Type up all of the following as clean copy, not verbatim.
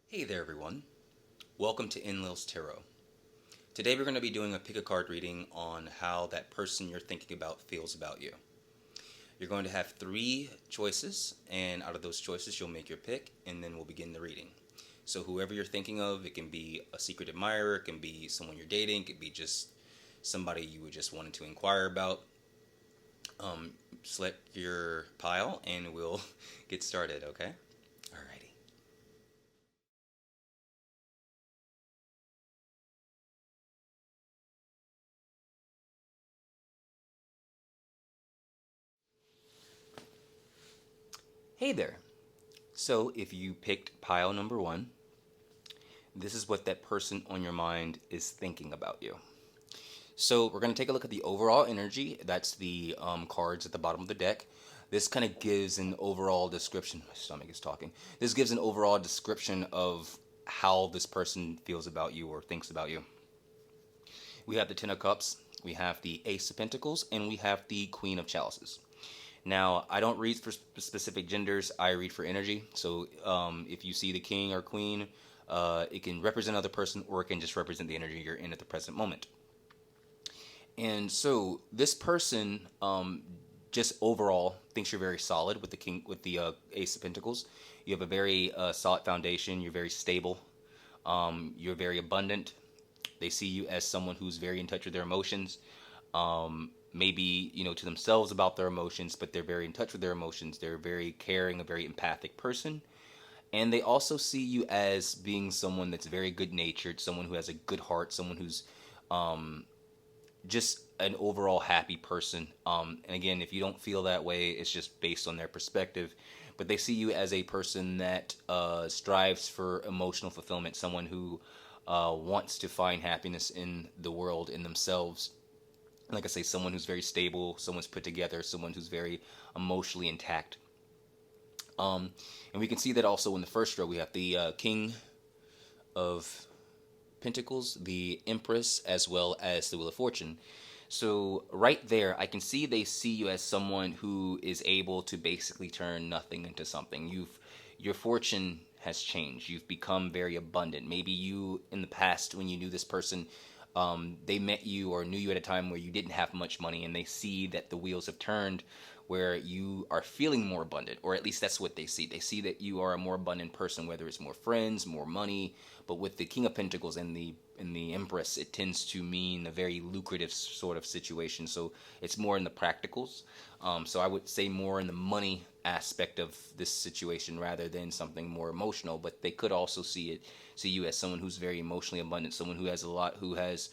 Hey there, everyone. Welcome to Enlil's Tarot. Today we're going to be doing a pick a card reading on how that person you're thinking about feels about you. You're going to have three choices, and out of those choices, you'll make your pick, and then we'll begin the reading. So, whoever you're thinking of, it can be a secret admirer, it can be someone you're dating, it could be just somebody you were just wanting to inquire about. Select your pile, and we'll get started, okay? Alrighty. Hey there. So, if you picked pile number one, this is what that person on your mind is thinking about you. So we're going to take a look at the overall energy. That's the cards at the bottom of the deck. This kind of gives an overall description. My stomach is talking. This gives an overall description of how this person feels about you or thinks about you. We have the Ten of Cups, we have the Ace of Pentacles, and we have the Queen of Chalices. Now, I don't read for specific genders. I read for energy. So if you see the king or queen, it can represent another person or it can just represent the energy you're in at the present moment. And so this person, just overall, thinks you're very solid with the king, with the Ace of Pentacles. You have a very solid foundation. You're very stable. You're very abundant. They see you as someone who's very in touch with their emotions. Maybe to themselves about their emotions, but they're very in touch with their emotions. They're very caring, a very empathic person. And they also see you as being someone that's very good natured, someone who has a good heart, someone who's just an overall happy person. And again, if you don't feel that way, it's just based on their perspective. But they see you as a person that strives for emotional fulfillment, someone who wants to find happiness in the world, in themselves. Like I say, someone who's very stable, someone's put together, someone who's very emotionally intact. And we can see that also in the first row. We have the King of Pentacles, the Empress, as well as the Wheel of Fortune. So right there, I can see they see you as someone who is able to basically turn nothing into something. Your fortune has changed. You've become very abundant. Maybe you, in the past, when you knew this person, they met you or knew you at a time where you didn't have much money, and they see that the wheels have turned where you are feeling more abundant, or at least that's what they see. They see that you are a more abundant person, whether it's more friends, more money. But with the King of Pentacles and the Empress, it tends to mean a very lucrative sort of situation. So it's more in the practicals. So I would say more in the money aspect of this situation rather than something more emotional. But they could also see you as someone who's very emotionally abundant, someone who has a lot, who has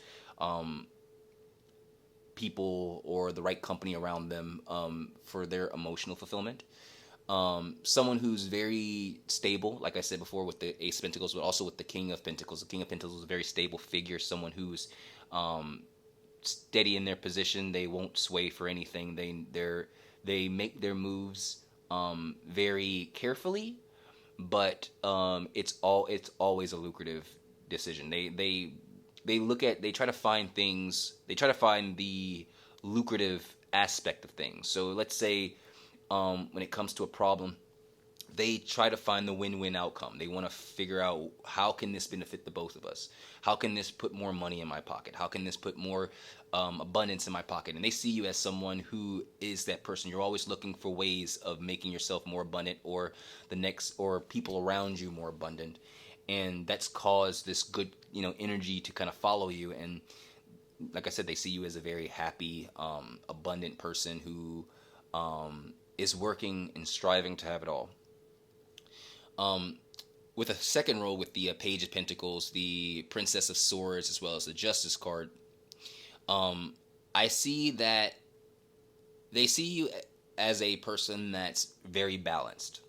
people or the right company around them for their emotional fulfillment. Someone who's very stable, like I said before, with the Ace of Pentacles, but also with the King of Pentacles. The King of Pentacles is a very stable figure, someone who's steady in their position. They won't sway for anything. They make their moves very carefully, but it's always a lucrative decision. They try to find things. They try to find the lucrative aspect of things. So let's say when it comes to a problem, they try to find the win-win outcome. They want to figure out, how can this benefit the both of us? How can this put more money in my pocket? How can this put more abundance in my pocket? And they see you as someone who is that person. You're always looking for ways of making yourself more abundant, or or people around you more abundant. And that's caused this good, energy to kind of follow you. And like I said, they see you as a very happy, abundant person who is working and striving to have it all. With a second row, with the Page of Pentacles, the Princess of Swords, as well as the Justice card, I see that they see you as a person that's very balanced.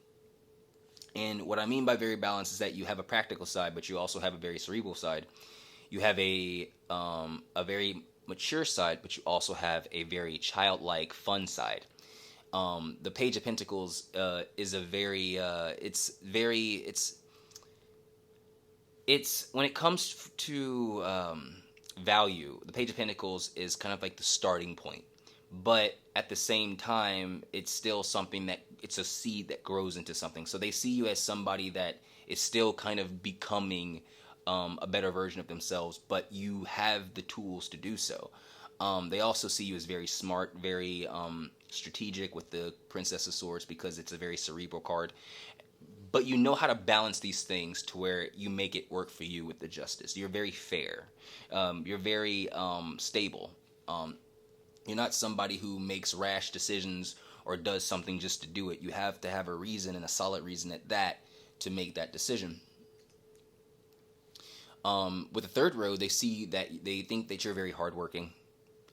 And what I mean by very balanced is that you have a practical side, but you also have a very cerebral side. You have a very mature side, but you also have a very childlike, fun side. The Page of Pentacles is a very it's when it comes to value, the Page of Pentacles is kind of like the starting point, but at the same time, it's still something that it's a seed that grows into something. So they see you as somebody that is still kind of becoming a better version of themselves, but you have the tools to do so. They also see you as very smart, very strategic with the Princess of Swords because it's a very cerebral card. But you know how to balance these things to where you make it work for you with the justice. You're very fair. You're very stable. You're not somebody who makes rash decisions or does something just to do it. You have to have a reason, and a solid reason at that, to make that decision. With the third row, they think that you're very hardworking,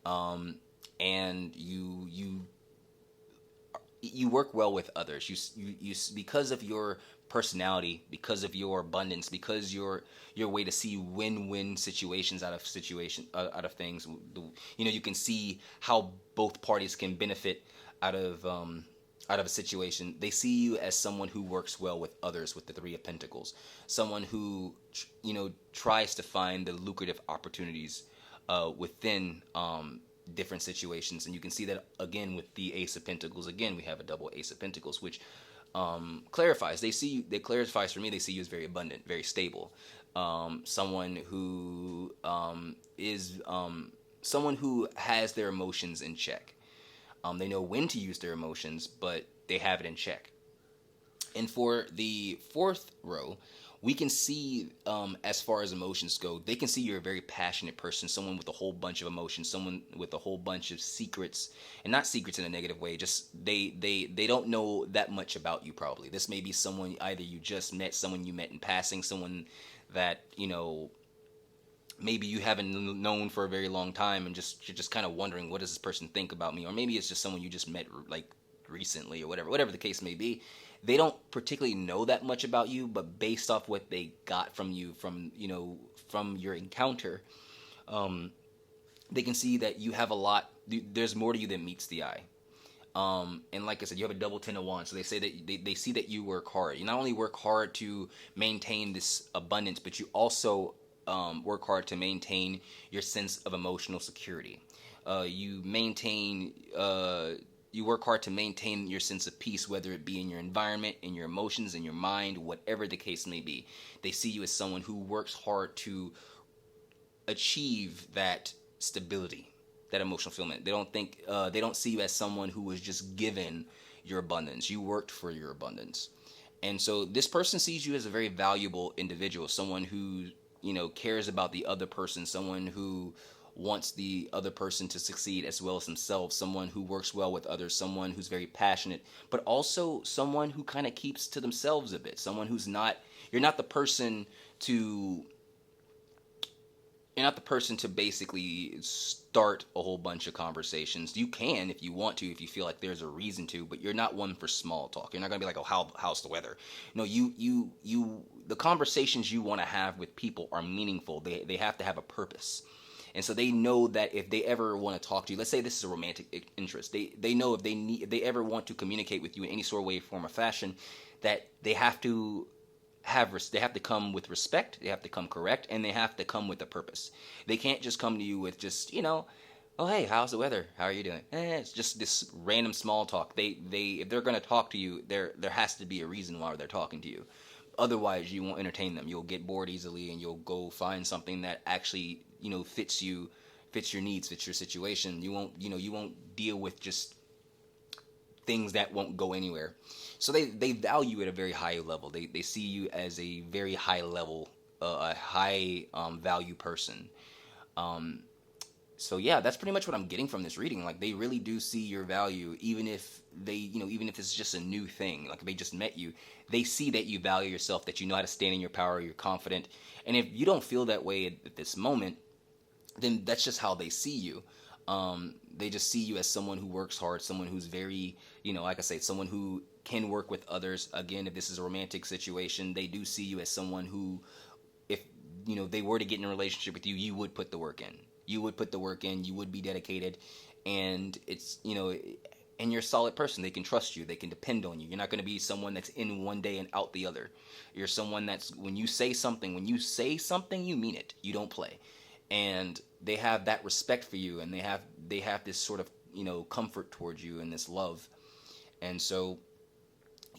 and you work well with others. You because of your personality, because of your abundance, because your way to see win-win situations out of things. You can see how both parties can benefit out of a situation. They see you as someone who works well with others with the Three of Pentacles, someone who tries to find the lucrative opportunities within different situations. And you can see that again with the Ace of Pentacles. Again, we have a double Ace of Pentacles, which clarifies. They clarifies for me. They see you as very abundant, very stable, someone who is someone who has their emotions in check. They know when to use their emotions, but they have it in check. And for the fourth row, we can see, as far as emotions go, they can see you're a very passionate person, someone with a whole bunch of emotions, someone with a whole bunch of secrets, and not secrets in a negative way, just they don't know that much about you probably. This may be someone either you just met, someone you met in passing, someone that, maybe you haven't known for a very long time, and you're just kind of wondering, what does this person think about me? Or maybe it's just someone you just met like recently or whatever the case may be. They don't particularly know that much about you, but based off what they got from you from your encounter, they can see that you have a lot. There's more to you than meets the eye. And like I said, you have a double Ten of Wands, so they say that they see that you work hard. You not only work hard to maintain this abundance, but you also work hard to maintain your sense of emotional security. You work hard to maintain your sense of peace, whether it be in your environment, in your emotions, in your mind, whatever the case may be. They see you as someone who works hard to achieve that stability, that emotional fulfillment. They don't see you as someone who was just given your abundance. You worked for your abundance. And so this person sees you as a very valuable individual, someone who, cares about the other person, someone who wants the other person to succeed as well as themselves, someone who works well with others, someone who's very passionate, but also someone who kind of keeps to themselves a bit, someone who's not, you're not the person to basically start a whole bunch of conversations. You can if you want to, if you feel like there's a reason to, but you're not one for small talk. You're not gonna be like, oh, how's the weather? No, the conversations you want to have with people are meaningful. They have to have a purpose. And so they know that if they ever want to talk to you, let's say this is a romantic interest, they know if they ever want to communicate with you in any sort of way, form, or fashion, that they have to come with respect, they have to come correct, and they have to come with a purpose. They can't just come to you with just, oh hey, how's the weather? How are you doing? It's just this random small talk. They if they're going to talk to you, there has to be a reason why they're talking to you. Otherwise, you won't entertain them. You'll get bored easily, and you'll go find something that actually fits your needs, fits your situation. You won't deal with just things that won't go anywhere. So they value at a very high level. They see you as a very high level, a high value person. So yeah, that's pretty much what I'm getting from this reading. Like, they really do see your value, even if even if it's just a new thing, like if they just met you, they see that you value yourself, that you know how to stand in your power, you're confident. And if you don't feel that way at this moment, then that's just how they see you. They just see you as someone who works hard, someone who's very, like I say, someone who can work with others. Again, if this is a romantic situation, they do see you as someone who, if they were to get in a relationship with you, you would put the work in. You would put the work in. You would be dedicated, and it's and you're a solid person. They can trust you. They can depend on you. You're not going to be someone that's in one day and out the other. You're someone that's, when you say something, you mean it. You don't play. And they have that respect for you, and they have this sort of comfort towards you and this love. And so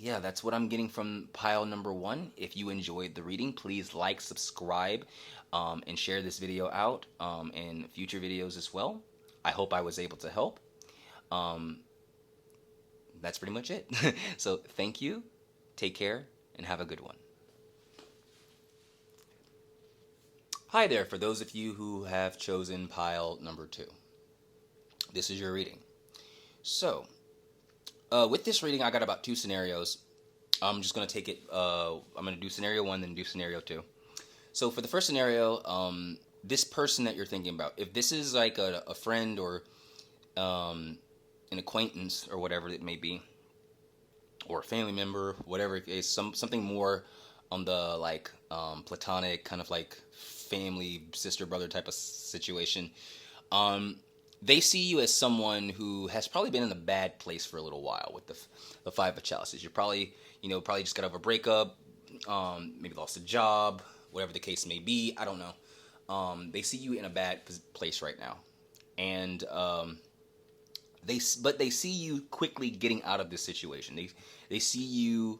yeah, that's what I'm getting from pile number one. If you enjoyed the reading, please like, subscribe, and share this video out, and future videos as well. I hope I was able to help. Um, that's pretty much it. So thank you, take care, and have a good one. Hi there, for those of you who have chosen pile number two. This is your reading. So, with this reading, I got about two scenarios. I'm just going to take it, I'm going to do scenario one, then do scenario two. So for the first scenario, this person that you're thinking about, if this is like a friend or an acquaintance or whatever it may be, or a family member, whatever it is, something more on the like platonic, kind of like family, sister, brother type of situation, they see you as someone who has probably been in a bad place for a little while with the Five of Chalices. You're probably, probably just got over a breakup, maybe lost a job, whatever the case may be. I don't know. They see you in a bad place right now, and they see you quickly getting out of this situation. They see you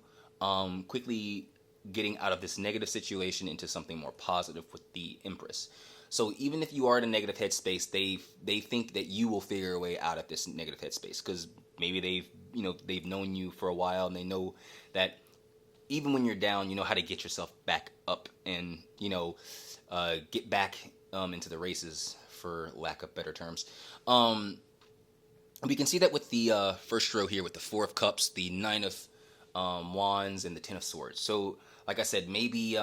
quickly getting out of this negative situation into something more positive with the Empress. So even if you are in a negative headspace, they think that you will figure a way out of this negative headspace, because maybe they've known you for a while, and they know that even when you're down, you know how to get yourself back up and get back into the races, for lack of better terms. We can see that with the first row here with the Four of Cups, the Nine of Wands, and the Ten of Swords. So, like I said, maybe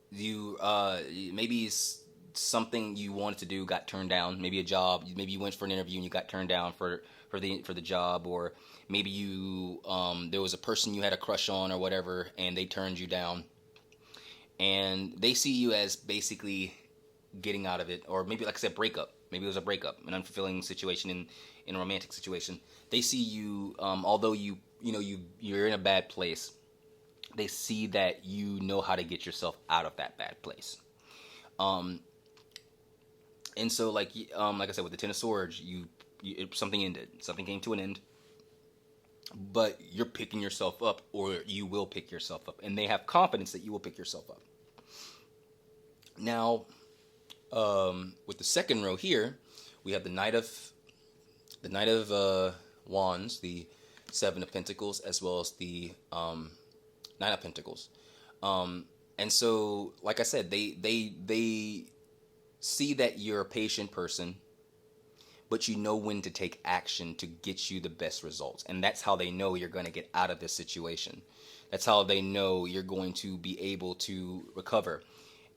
maybe something you wanted to do got turned down. Maybe a job. Maybe you went for an interview and you got turned down for the job, or maybe you there was a person you had a crush on or whatever, and they turned you down. And they see you as basically getting out of it, or maybe, like I said, breakup. Maybe it was a breakup, an unfulfilling situation in a romantic situation. They see you, although you're in a bad place, they see that you know how to get yourself out of that bad place. And so, like I said, with the Ten of Swords, something ended, something came to an end, but you're picking yourself up, or you will pick yourself up, and they have confidence that you will pick yourself up. Now, with the second row here, we have the Knight of Wands, the Seven of Pentacles, as well as the Nine of Pentacles. And so, like I said, they see that you're a patient person, but you know when to take action to get you the best results. And that's how they know you're going to get out of this situation. That's how they know you're going to be able to recover.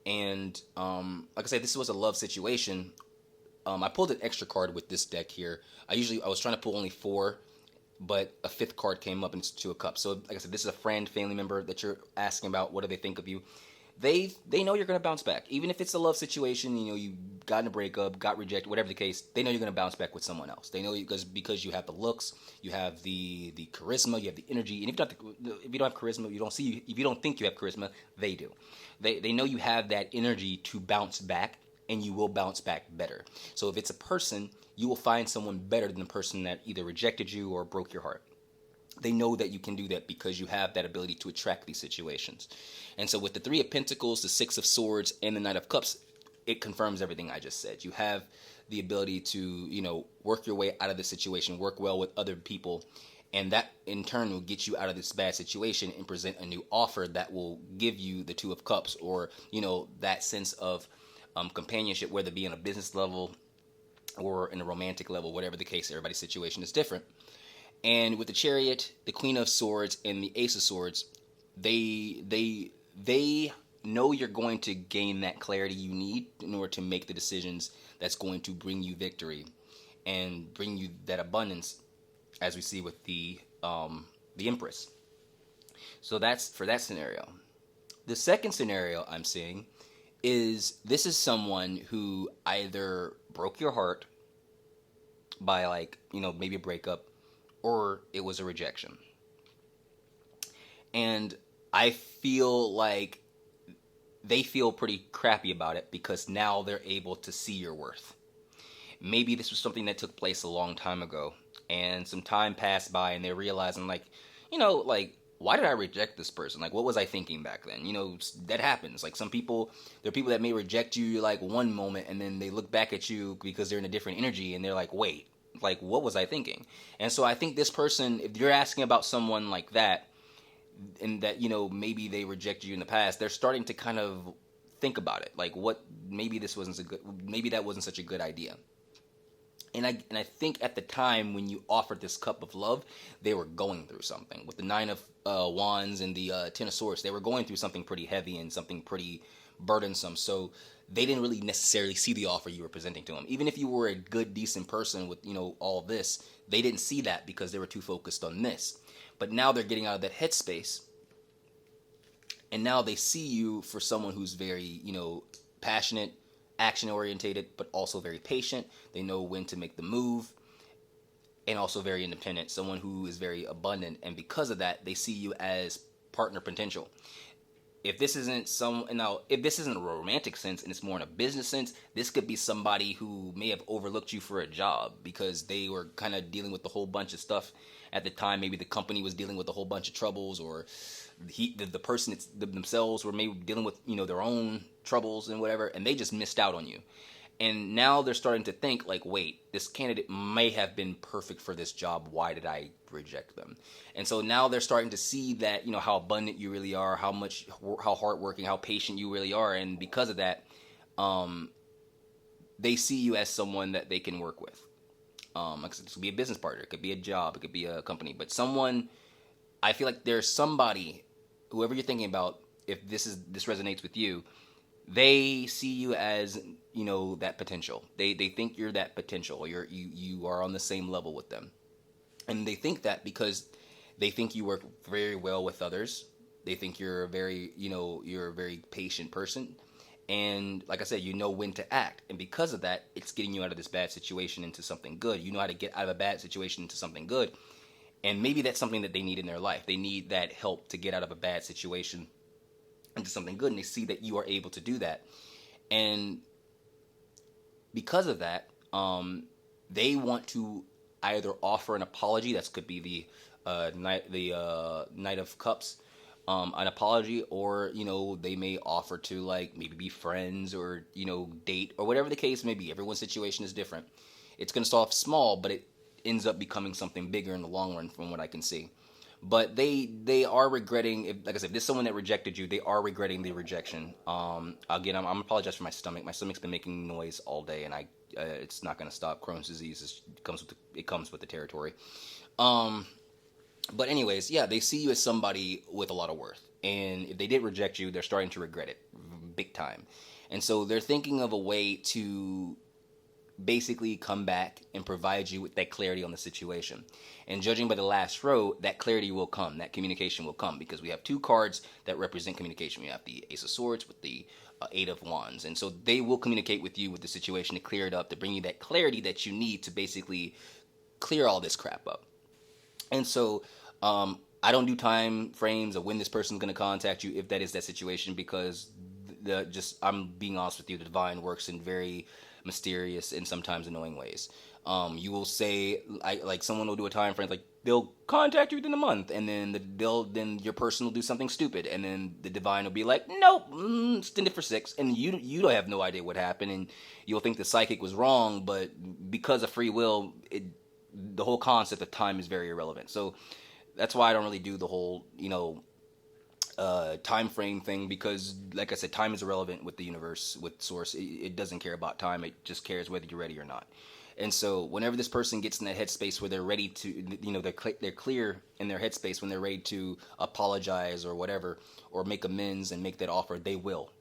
And like I said, this was a love situation. I pulled an extra card with this deck here. I was trying to pull only 4, but a 5th card came up, and it's Two of Cups. So, like I said, this is a friend, family member that you're asking about. What do they think of you? They know you're going to bounce back. Even if it's a love situation, you got in a breakup, got rejected, whatever the case, they know you're going to bounce back with someone else. They know you because you have the looks, you have the charisma, you have the energy. And if you don't have charisma, if you don't think you have charisma, they do. They know you have that energy to bounce back, and you will bounce back better. So if it's a person, you will find someone better than the person that either rejected you or broke your heart. They know that you can do that because you have that ability to attract these situations. And so with the Three of Pentacles, the Six of Swords, and the Knight of Cups, it confirms everything I just said. You have the ability to, work your way out of the situation, work well with other people, and that in turn will get you out of this bad situation and present a new offer that will give you the Two of Cups, or, that sense of companionship, whether it be on a business level or in a romantic level, whatever the case. Everybody's situation is different. And with the Chariot, the Queen of Swords, and the Ace of Swords, they know you're going to gain that clarity you need in order to make the decisions that's going to bring you victory and bring you that abundance, as we see with the Empress. So that's for that scenario. The second scenario I'm seeing is this is someone who either broke your heart by maybe a breakup, or it was a rejection. And I feel like they feel pretty crappy about it because now they're able to see your worth. Maybe this was something that took place a long time ago, and some time passed by, and they're realizing, like, why did I reject this person? Like, what was I thinking back then? That happens. Like, there are people that may reject you like one moment, and then they look back at you because they're in a different energy, and they're like, wait, like, what was I thinking? And so I think this person, if you're asking about someone like that, and that, maybe they rejected you in the past, they're starting to kind of think about it. Like, maybe that wasn't such a good idea. And I think at the time when you offered this cup of love, they were going through something. With the Nine of Wands and the Ten of Swords, they were going through something pretty heavy and something pretty burdensome. So they didn't really necessarily see the offer you were presenting to them. Even if you were a good, decent person with, all this, they didn't see that because they were too focused on this. But now they're getting out of that headspace, and now they see you for someone who's very, passionate, action orientated, but also very patient. They know when to make the move, and also very independent, someone who is very abundant. And because of that, they see you as partner potential. If this isn't a romantic sense and it's more in a business sense, this could be somebody who may have overlooked you for a job because they were kind of dealing with a whole bunch of stuff at the time. Maybe the company was dealing with a whole bunch of troubles, or the person themselves were maybe dealing with their own troubles and whatever, and they just missed out on you. And now they're starting to think like, wait, this candidate may have been perfect for this job. Why did I reject them? And so now they're starting to see that, how abundant you really are, how hardworking, how patient you really are. And because of that, they see you as someone that they can work with. Like I said, this could be a business partner, it could be a job, it could be a company, but I feel like there's somebody, whoever you're thinking about, if this resonates with you, they see you as, that potential. They think you're that potential, or you are on the same level with them. And they think that because they think you work very well with others. They think you're a very patient person. And like I said, you know when to act. And because of that, it's getting you out of this bad situation into something good. You know how to get out of a bad situation into something good. And maybe that's something that they need in their life. They need that help to get out of a bad situation into something good. And they see that you are able to do that. And because of that, they want to either offer an apology. That could be the Knight of Cups. An apology, or they may offer to like maybe be friends, or date, or whatever the case may be. Everyone's situation is different. It's going to start off small, but it ends up becoming something bigger in the long run, from what I can see. But they are regretting, like I said, if there's someone that rejected you, they are regretting the rejection. Again, I'm apologize for my stomach. My stomach's been making noise all day, and it's not going to stop. Crohn's disease comes with the territory. But anyways, yeah, they see you as somebody with a lot of worth. And if they did reject you, they're starting to regret it big time. And so they're thinking of a way to basically come back and provide you with that clarity on the situation. And judging by the last row, that clarity will come, that communication will come, because we have two cards that represent communication. We have the Ace of Swords with the Eight of Wands. And so they will communicate with you with the situation to clear it up, to bring you that clarity that you need to basically clear all this crap up. And so I don't do time frames of when this person's going to contact you if that is that situation, because I'm being honest with you, the divine works in very mysterious and sometimes annoying ways. You will say, like someone will do a time frame, like they'll contact you within a month, and then your person will do something stupid, and then the divine will be like, nope, extend it for 6, and you don't have no idea what happened, and you'll think the psychic was wrong, but because of free will, the whole concept of time is very irrelevant. So that's why I don't really do the whole, time frame thing, because like I said, time is irrelevant with the universe, with source. It doesn't care about time. It just cares whether you're ready or not. And so whenever this person gets in that headspace where they're ready to, they're clear in their headspace when they're ready to apologize or whatever, or make amends and make that offer, they will.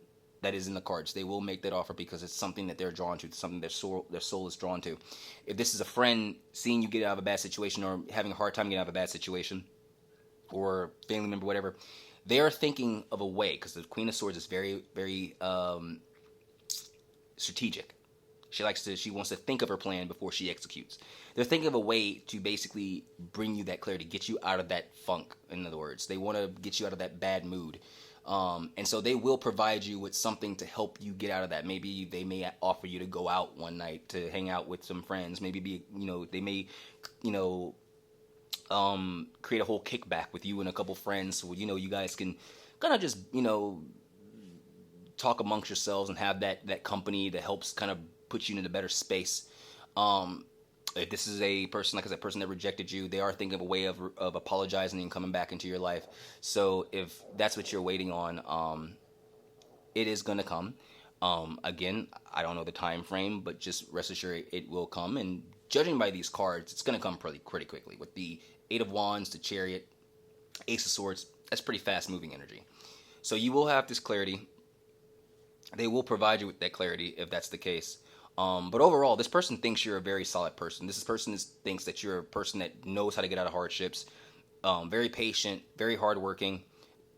That is in the cards. They will make that offer because it's something that they're drawn to. It's something their soul is drawn to. If this is a friend seeing you get out of a bad situation, or having a hard time getting out of a bad situation, or family member, whatever, they are thinking of a way, because the Queen of Swords is very, very strategic. She wants to think of her plan before she executes. They're thinking of a way to basically bring you that clarity, get you out of that funk. In other words, they want to get you out of that bad mood. And so they will provide you with something to help you get out of that. Maybe they may offer you to go out one night to hang out with some friends. Maybe they may, create a whole kickback with you and a couple friends, so you guys can kind of just talk amongst yourselves and have that company that helps kind of put you in a better space. If this is a person, like I said, person that rejected you, they are thinking of a way of apologizing and coming back into your life. So if that's what you're waiting on, it is gonna come. Again, I don't know the time frame, but just rest assured it will come. And judging by these cards, it's gonna come pretty quickly. With the Eight of Wands, the Chariot, Ace of Swords, that's pretty fast moving energy. So you will have this clarity. They will provide you with that clarity if that's the case. But overall, this person thinks you're a very solid person. This person thinks that you're a person that knows how to get out of hardships, very patient, very hardworking,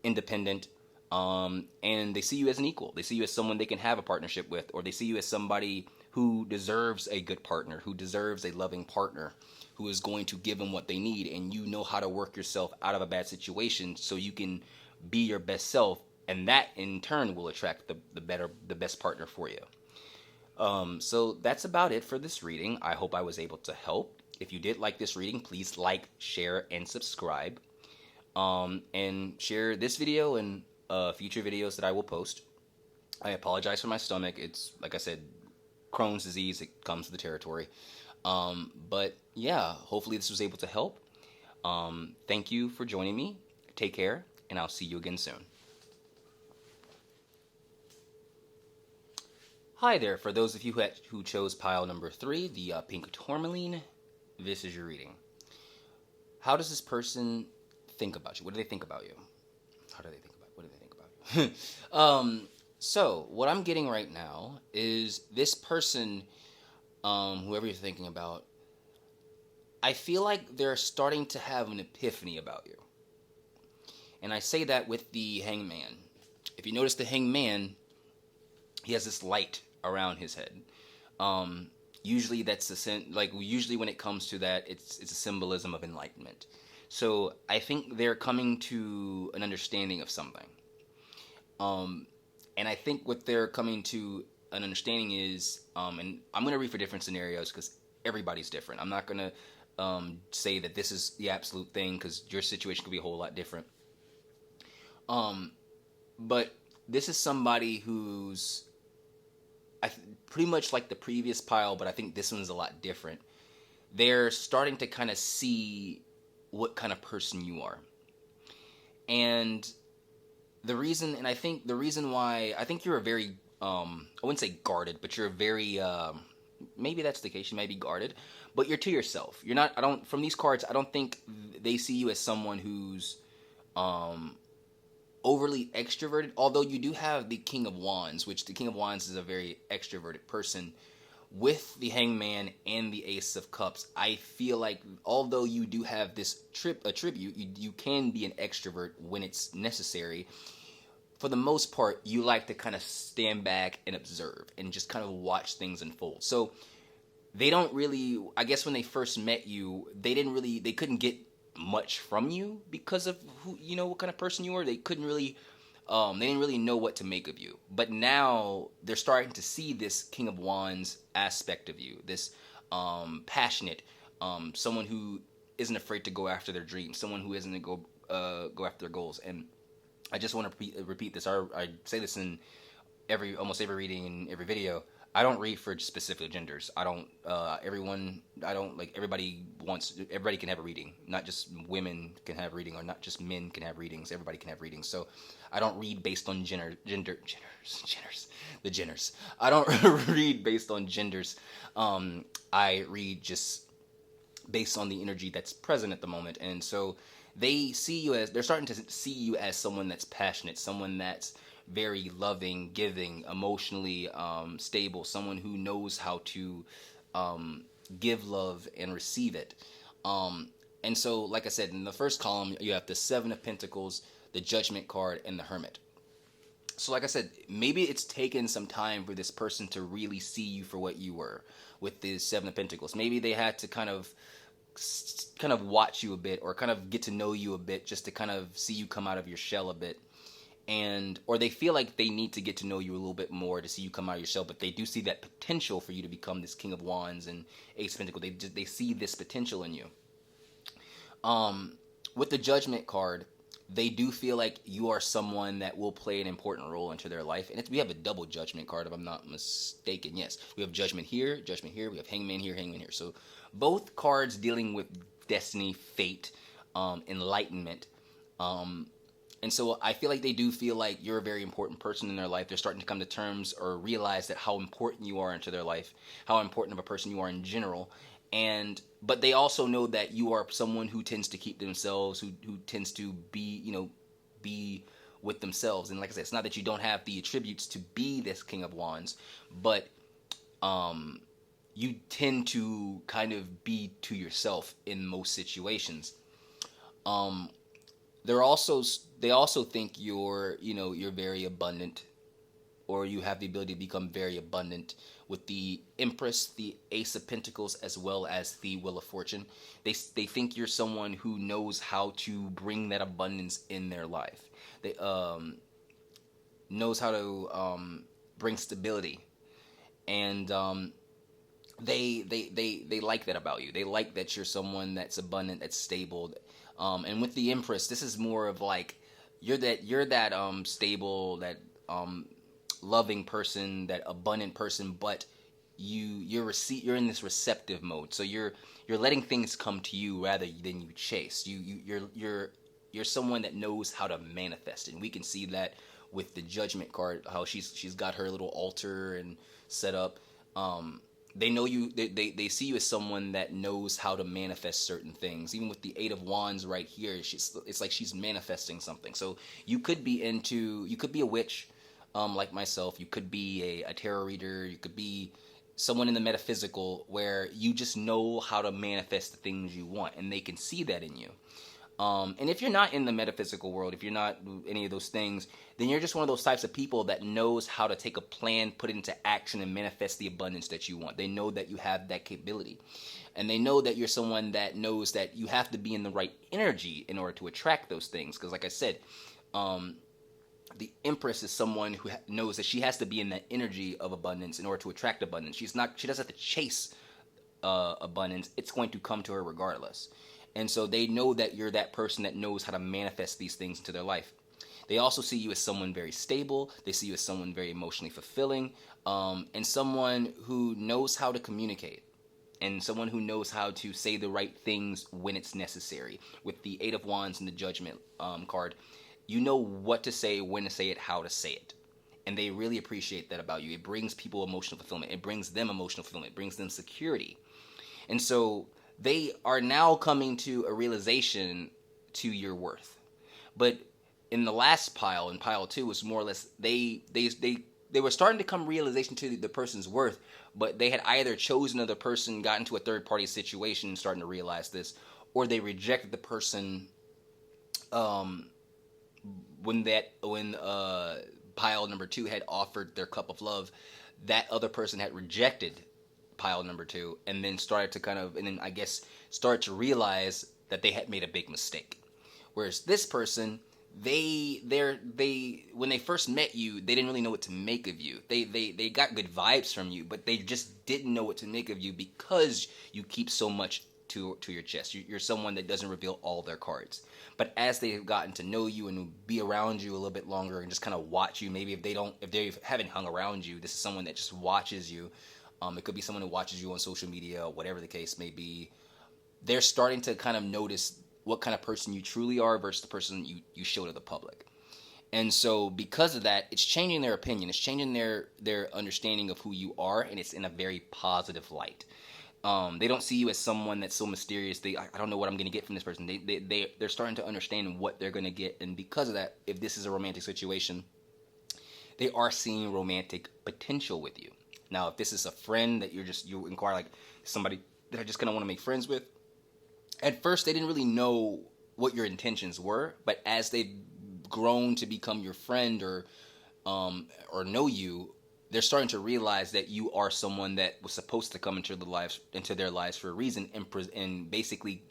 independent, and they see you as an equal. They see you as someone they can have a partnership with, or they see you as somebody who deserves a good partner, who deserves a loving partner, who is going to give them what they need, and you know how to work yourself out of a bad situation so you can be your best self, and that in turn will attract the best partner for you. So that's about it for this reading. I hope I was able to help. If you did like this reading, please like, share, and subscribe. And share this video and future videos that I will post. I apologize for my stomach. It's, like I said, Crohn's disease. It comes with the territory. But yeah, hopefully this was able to help. Thank you for joining me. Take care, and I'll see you again soon. Hi there, for those of you who chose pile number 3, the pink tourmaline, this is your reading. How does this person think about you? What do they think about you? How do they think about you? What do they think about you? So, what I'm getting right now is this person, whoever you're thinking about, I feel like they're starting to have an epiphany about you. And I say that with the Hangman. If you notice the Hangman, he has this light around his head. Usually that's usually when it comes to that, it's a symbolism of enlightenment. So I think they're coming to an understanding of something. And I think what they're coming to an understanding is, and I'm going to read for different scenarios because everybody's different. I'm not going to say that this is the absolute thing because your situation could be a whole lot different. But this is somebody who's pretty much like the previous pile, but I think this one's a lot different. They're starting to kind of see what kind of person you are. And I think the reason why, I think you're a very, I wouldn't say guarded, but you're a very, maybe that's the case, you may be guarded, but you're to yourself. You're not, from these cards, I don't think they see you as someone who's, overly extroverted, although you do have the King of Wands, which the King of Wands is a very extroverted person. With the Hangman and the Ace of Cups, I feel like although you do have this attribute, you can be an extrovert when it's necessary. For the most part, you like to kind of stand back and observe and just kind of watch things unfold. So they don't really, I guess when they first met you, they couldn't get much from you because of what kind of person you were. They couldn't really they didn't really know what to make of you. But now they're starting to see this King of Wands aspect of you, this passionate, someone who isn't afraid to go after their dreams, someone who isn't to go after their goals. And I just want to repeat this. I say this in almost every reading and every video. I don't read for specific genders. Everybody can have a reading. Not just women can have reading, or not just men can have readings. Everybody can have readings. So I don't read based on genders. I don't read based on genders. I read just based on the energy that's present at the moment. And so they're starting to see you as someone that's passionate, someone that's very loving, giving, emotionally stable, someone who knows how to give love and receive it. And so, like I said, in the first column, you have the Seven of Pentacles, the Judgment card, and the Hermit. So like I said, maybe it's taken some time for this person to really see you for what you were with the Seven of Pentacles. Maybe they had to kind of watch you a bit, or kind of get to know you a bit, just to kind of see you come out of your shell a bit. Or they feel like they need to get to know you a little bit more to see you come out of your shell, but they do see that potential for you to become this King of Wands and Ace of Pentacles. They see this potential in you. Um, with the Judgment card, they do feel like you are someone that will play an important role into their life. And we have a double Judgment card, if I'm not mistaken. Yes, we have Judgment here, Judgment here. We have Hangman here, Hangman here. So both cards dealing with destiny, fate, enlightenment. Um, and so I feel like they do feel like you're a very important person in their life. They're starting to come to terms or realize that how important you are into their life, how important of a person you are in general. And but they also know that you are someone who tends to keep themselves, who tends to be, be with themselves. And like I said, it's not that you don't have the attributes to be this King of Wands, but you tend to kind of be to yourself in most situations. Um, they're also they also think you're very abundant, or you have the ability to become very abundant with the Empress, the Ace of Pentacles, as well as the Wheel of Fortune. They think you're someone who knows how to bring that abundance in their life. They knows how to bring stability, and they like that about you. They like that you're someone that's abundant, that's stable. And with the Empress, this is more of like you're that stable, that loving person, that abundant person, but you're in this receptive mode. So you're letting things come to you rather than you chase. You're someone that knows how to manifest, and we can see that with the Judgment card, how she's got her little altar and set up. They know you. They see you as someone that knows how to manifest certain things. Even with the Eight of Wands right here, it's like she's manifesting something. So you could be a witch, like myself. You could be a tarot reader. You could be someone in the metaphysical where you just know how to manifest the things you want, and they can see that in you. And if you're not in the metaphysical world, if you're not any of those things, then you're just one of those types of people that knows how to take a plan, put it into action, and manifest the abundance that you want. They know that you have that capability. And they know that you're someone that knows that you have to be in the right energy in order to attract those things. Because like I said, the Empress is someone who knows that she has to be in that energy of abundance in order to attract abundance. She doesn't have to chase abundance. It's going to come to her regardless. And so they know that you're that person that knows how to manifest these things into their life. They also see you as someone very stable. They see you as someone very emotionally fulfilling, and someone who knows how to communicate, and someone who knows how to say the right things when it's necessary. With the Eight of Wands and the Judgment card, you know what to say, when to say it, how to say it. And they really appreciate that about you. It brings people emotional fulfillment. It brings them emotional fulfillment. It brings them security. And so they are now coming to a realization to your worth. But in the last pile, in pile 2, was more or less they were starting to come realization to the person's worth, but they had either chosen another person, got into a third party situation, starting to realize this, or they rejected the person when pile number 2 had offered their cup of love. That other person had rejected pile number 2, and then I guess started to realize that they had made a big mistake. Whereas this person, they when they first met you, they didn't really know what to make of you. They got good vibes from you, but they just didn't know what to make of you because you keep so much to your chest. You're someone that doesn't reveal all their cards. But as they've gotten to know you and be around you a little bit longer and just kind of watch you, maybe if they haven't hung around you, this is someone that just watches you. It could be someone who watches you on social media, whatever the case may be. They're starting to kind of notice what kind of person you truly are versus the person you show to the public. And so because of that, it's changing their opinion. It's changing their understanding of who you are, and it's in a very positive light. They don't see you as someone that's so mysterious. I don't know what I'm going to get from this person. They're starting to understand what they're going to get. And because of that, if this is a romantic situation, they are seeing romantic potential with you. Now, if this is a friend that you inquire, like somebody that I just kind of want to make friends with, at first they didn't really know what your intentions were, but as they've grown to become your friend or know you, they're starting to realize that you are someone that was supposed to come into their lives for a reason, and basically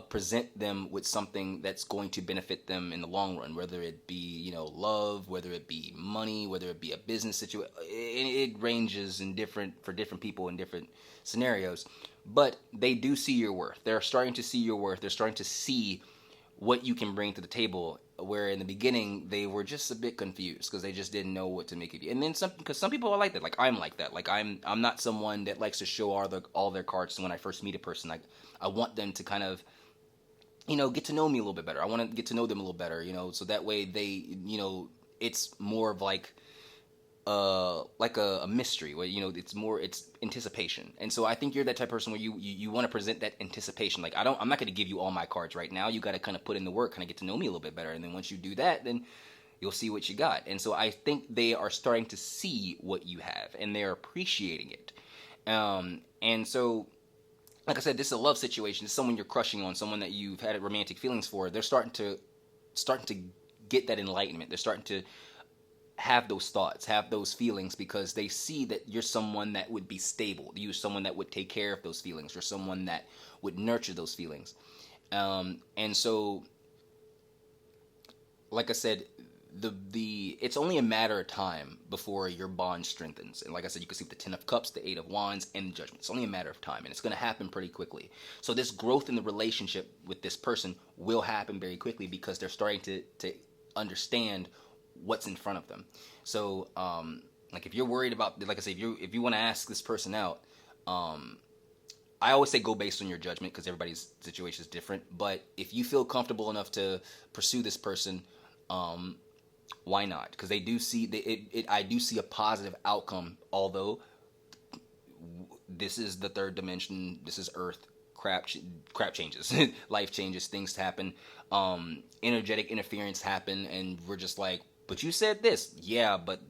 present them with something that's going to benefit them in the long run, whether it be, love, whether it be money, whether it be a business situation. It ranges in for different people in different scenarios, but they do see your worth. They're starting to see your worth. They're starting to see what you can bring to the table, where in the beginning they were just a bit confused because they just didn't know what to make of you. And then because some people are like that, like I'm like that. Like I'm not someone that likes to show all their cards when I first meet a person. Like I want them to kind of get to know me a little bit better. I want to get to know them a little better, so that way they, it's more of like a mystery where it's anticipation. And so I think you're that type of person where you want to present that anticipation. Like I'm not going to give you all my cards right now. You got to kind of put in the work, kind of get to know me a little bit better, and then once you do that, then you'll see what you got. And so I think they are starting to see what you have, and they're appreciating it. And so, like I said, this is a love situation. It's someone you're crushing on, someone that you've had romantic feelings for. They're starting to get that enlightenment. They're starting to have those thoughts, have those feelings, because they see that you're someone that would be stable. You're someone that would take care of those feelings. You're someone that would nurture those feelings. And so, like I said, it's only a matter of time before your bond strengthens. And like I said, you can see the 10 of Cups, the 8 of Wands, and the Judgment. It's only a matter of time, and it's going to happen pretty quickly. So this growth in the relationship with this person will happen very quickly because they're starting to understand what's in front of them. So like if you're worried about, like I say, if you want to ask this person out, I always say go based on your judgment because everybody's situation is different. But if you feel comfortable enough to pursue this person, why not? Because they do see I do see a positive outcome. Although this is the third dimension, this is Earth. Crap changes, life changes, things happen, energetic interference happen, and we're just like, but you said this, yeah, but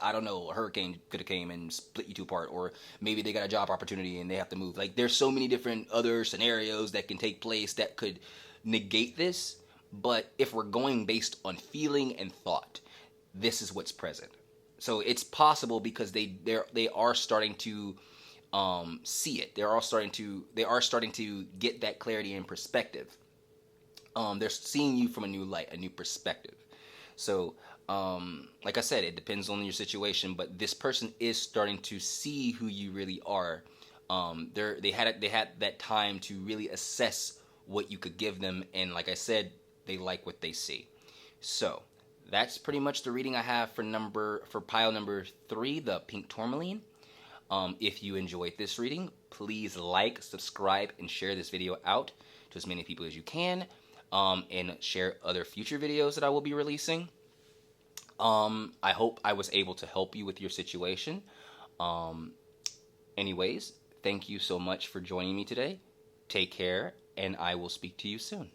I don't know, a hurricane could have came and split you two apart, or maybe they got a job opportunity and they have to move. Like there's so many different other scenarios that can take place that could negate this. But if we're going based on feeling and thought, this is what's present. So it's possible because they are starting to see it. They are starting to get that clarity and perspective. They're seeing you from a new light, a new perspective. So, like I said, it depends on your situation, but this person is starting to see who you really are. They had that time to really assess what you could give them, and like I said, they like what they see. So that's pretty much the reading I have for pile number 3, the pink tourmaline. If you enjoyed this reading, please like, subscribe, and share this video out to as many people as you can, and share other future videos that I will be releasing. I hope I was able to help you with your situation. Anyways, thank you so much for joining me today. Take care, and I will speak to you soon.